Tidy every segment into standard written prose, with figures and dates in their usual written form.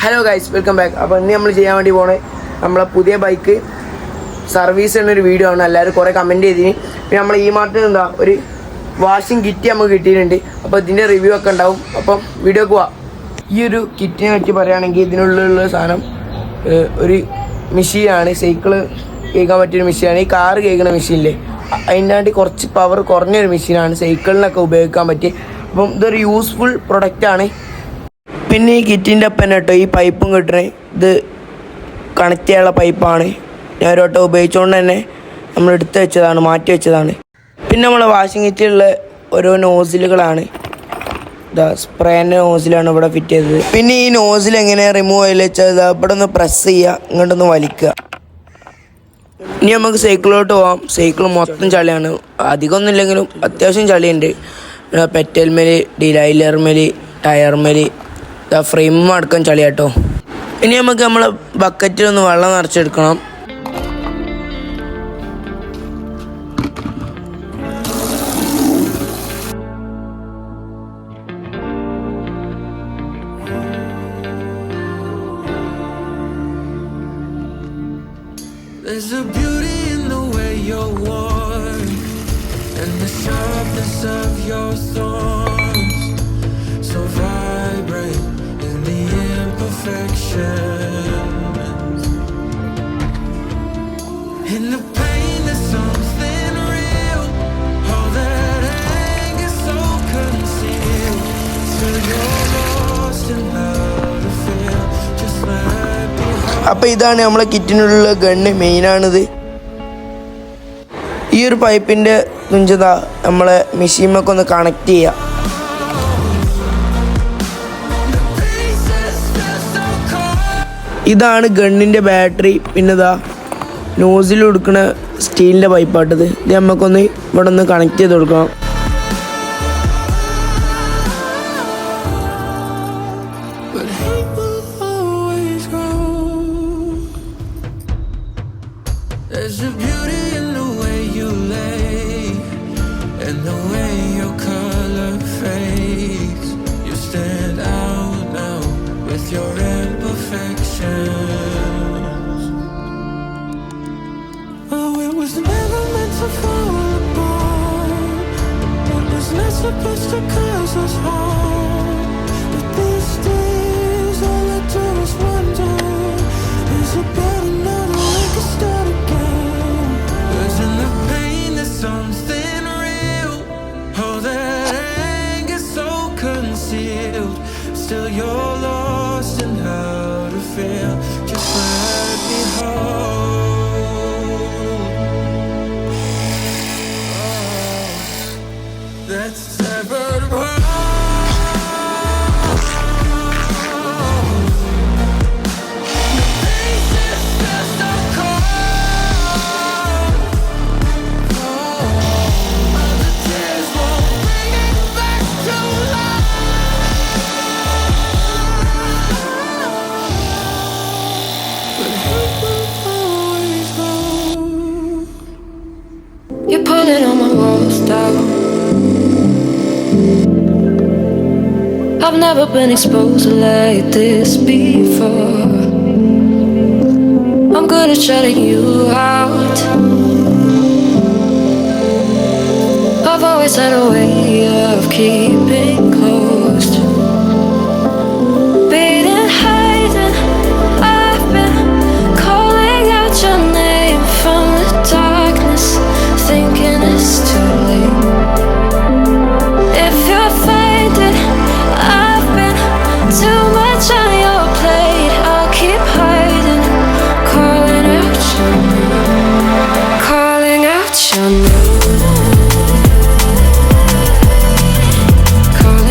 Hello guys, welcome back. അപ്പോൾ ഇന്ന് നമ്മൾ ചെയ്യാൻ വേണ്ടി പോണേ നമ്മളെ പുതിയ ബൈക്ക് സർവീസ് ചെയ്യുന്നൊരു വീഡിയോ ആണ്. എല്ലാവരും കുറേ കമൻറ്റ് ചെയ്തിന്. പിന്നെ നമ്മൾ ഈ മാർട്ടിൽ എന്താ ഒരു വാഷിംഗ് കിറ്റ് നമുക്ക് കിട്ടിയിട്ടുണ്ട്. അപ്പോൾ ഇതിൻ്റെ റിവ്യൂ ഒക്കെ ഉണ്ടാവും. അപ്പം വീഡിയോക്ക് പോവാം. ഈ ഒരു കിറ്റിനെ പറ്റി പറയുകയാണെങ്കിൽ ഇതിനുള്ളിലുള്ള സാധനം ഒരു മെഷീനാണ്. സൈക്കിള് കേൾക്കാൻ പറ്റിയൊരു മെഷീനാണ്. ഈ കാറ് കേൾക്കുന്ന മെഷീനില്ലേ, അതിൻ്റെ വേണ്ടി കുറച്ച് പവർ കുറഞ്ഞൊരു മെഷീനാണ്. സൈക്കിളിനൊക്കെ ഉപയോഗിക്കാൻ പറ്റി. അപ്പം ഇതൊരു യൂസ്ഫുൾ പ്രൊഡക്റ്റാണ്. പിന്നെ ഈ കിറ്റിൻ്റെ ഒപ്പം കേട്ടോ ഈ പൈപ്പും കിട്ടണേ. ഇത് കണക്ട് ചെയ്യാനുള്ള പൈപ്പാണ്. ഞാൻ ഒരു വട്ടം ഉപയോഗിച്ചുകൊണ്ട് തന്നെ നമ്മൾ എടുത്ത് വെച്ചതാണ്, മാറ്റി വെച്ചതാണ്. പിന്നെ നമ്മളെ വാഷിംഗ് കിറ്റിലുള്ള ഓരോ നോസിലുകളാണ്. ഇതാ സ്പ്രേൻ്റെ നോസിലാണ് ഇവിടെ ഫിറ്റ് ചെയ്തത്. പിന്നെ ഈ നോസിൽ എങ്ങനെ റിമൂവ് ചെയ്യൽ വെച്ചാൽ ഇവിടെ ഒന്ന് പ്രസ് ചെയ്യുക, ഇങ്ങോട്ടൊന്ന് വലിക്കുക. ഇനി നമുക്ക് സൈക്കിളിലോട്ട് പോകാം. സൈക്കിൾ മൊത്തം ചളിയാണ്. അധികമൊന്നും ഇല്ലെങ്കിലും അത്യാവശ്യം ചളിയുണ്ട്. പെറ്റൽമേൽ, ഡിലൈലർമേൽ, ടയർമേൽ, ഫ്രെയിം അടക്കം ചളി കേട്ടോ. ഇനി നമുക്ക് നമ്മളെ ബക്കറ്റിലൊന്ന് വെള്ളം നിറച്ചെടുക്കണം. There's a beauty in the way you're warm and the sharpness of your thorns, so vibrant in the imperfections. In the pain there's something real, all that anger so concealed, till you're lost in how to feel, just let me hold. അപ്പോൾ ഇതാണ് നമ്മളെ കിറ്റിനുള്ള gun, മെയിനാണിത്. ഈ ഒരു പൈപ്പിൻ്റെ തുഞ്ചത നമ്മളെ മെഷീനൊക്കെ ഒന്ന് connect ചെയ്യുക. ഇതാണ് ഗണ്ണിൻ്റെ ബാറ്ററി. പിന്നെ ഇതാ നോസിൽ കൊടുക്കുന്ന സ്റ്റീലിൻ്റെ പൈപ്പാട്ടത്. ഇത് നമുക്കൊന്ന് ഇവിടെ ഒന്ന് കണക്ട് ചെയ്ത് കൊടുക്കണം. But hate will always grow. There's a beauty in the way you lay and the way your color fades. You stand out now with your imperfections. Oh, it was never meant to fall apart. It was not supposed to cause us harm. But these days all I do is wonder, is it better now to make a start again? 'Cause in the pain there's something real, all that anger so concealed, still you're lost in how to feel, just let me hold. Oh, that's severed heart. You're pulling all my walls down. I've never been exposed like this before. I'm good at shutting you out. I've always had a way of keeping close. Beating, hiding, I've been calling out your name from the darkness, thinking it's too late. If you're faded, I've been too much on your plate. I'll keep hiding, calling out your name, calling out your name, calling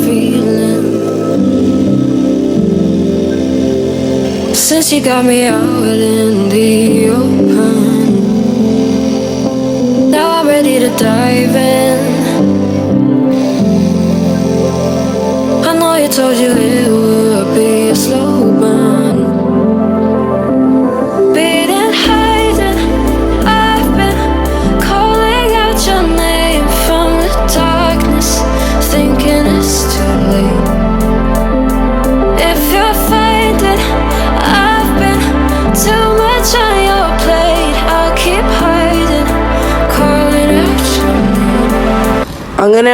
feeling. Since you got me out in the open, now I'm ready to dive in. I know you told you it would be a slow burn. Beating, hiding, I've been calling out your name from the darkness, thinking it's too late. If you're finding I've been too much on your plate, I'll keep hiding, calling out your name. അങ്ങനെ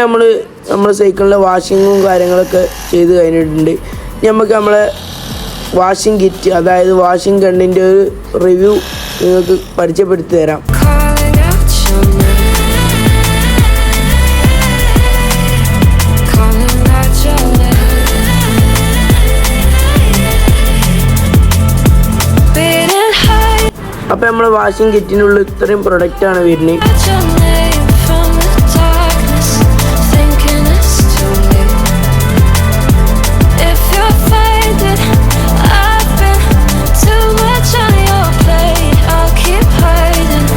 നമ്മൾ സൈക്കിളിൻ്റെ വാഷിങ്ങും കാര്യങ്ങളൊക്കെ ചെയ്ത് കഴിഞ്ഞിട്ടുണ്ട്. ഇനി നമുക്ക് നമ്മളെ washing kit, അതായത് വാഷിംഗ് ഗണ്ണിൻ്റെ ഒരു റിവ്യൂ നിങ്ങൾക്ക് പരിചയപ്പെടുത്തി തരാം. Calling out your name. Calling out your name. Beating high അപ്പോൾ നമ്മൾ വാഷിംഗ് കിറ്റിനുള്ള ഇത്രയും പ്രൊഡക്റ്റാണ് വരുന്നത്. out your name from the darkness, thinking it's too late. If you're finding I've been too much on your plate, I'll keep hiding,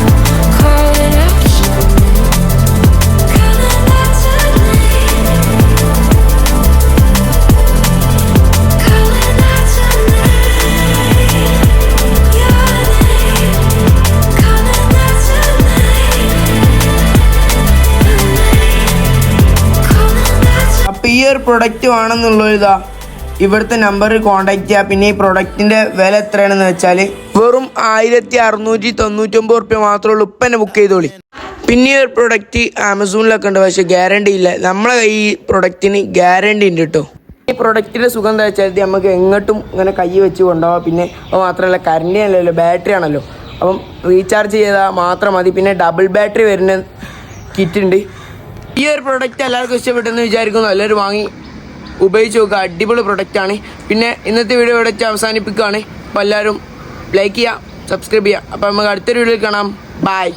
calling out your name. Calling out your name. Calling out your name. Your name. Calling out your name. അപ്പോൾ ഈ ഒരു product വേണമെന്നുള്ളൊരിതാ ഇവിടുത്തെ നമ്പറിൽ contact ചെയ്യുക. പിന്നെ ഈ പ്രൊഡക്റ്റിൻ്റെ വില എത്രയാണെന്ന് വെച്ചാൽ വെറും 1699 റുപ്യ മാത്രമേ ഉള്ളൂ. ഇപ്പം തന്നെ ബുക്ക് ചെയ്തോളി. പിന്നെ ഈ ഒരു പ്രൊഡക്റ്റ് ആമസോണിലൊക്കെ ഉണ്ട്, പക്ഷേ ഗ്യാരണ്ടി ഇല്ല. നമ്മളെ ഈ പ്രൊഡക്റ്റിന് ഗ്യാരണ്ടി ഉണ്ട് കേട്ടോ. ഈ പ്രൊഡക്റ്റിൻ്റെ സുഖം എന്താ വെച്ചാൽ ഇത് നമുക്ക് എങ്ങോട്ടും ഇങ്ങനെ കൈ വെച്ച് കൊണ്ടുപോകാം. പിന്നെ അത് മാത്രമല്ല കറണ്ട് അല്ലല്ലോ, ബാറ്ററി ആണല്ലോ. അപ്പം റീചാർജ് ചെയ്താൽ മാത്രം മതി. പിന്നെ ഡബിൾ ബാറ്ററി വരുന്ന കിറ്റ് ഉണ്ട്. ഈ ഒരു പ്രൊഡക്റ്റ് എല്ലാവർക്കും ഇഷ്ടപ്പെട്ടെന്ന് വിചാരിക്കുന്നു. എല്ലാവരും വാങ്ങി ഉപയോഗിച്ച് നോക്കുക. അടിപൊളി പ്രൊഡക്റ്റാണ്. പിന്നെ ഇന്നത്തെ വീഡിയോ ഇവിടെ വെച്ച് അവസാനിപ്പിക്കുകയാണ്. അപ്പോൾ എല്ലാവരും ലൈക്ക് ചെയ്യുക, സബ്സ്ക്രൈബ് ചെയ്യുക. അപ്പോൾ നമുക്ക് അടുത്തൊരു വീഡിയോയിൽ കാണാം. ബൈ.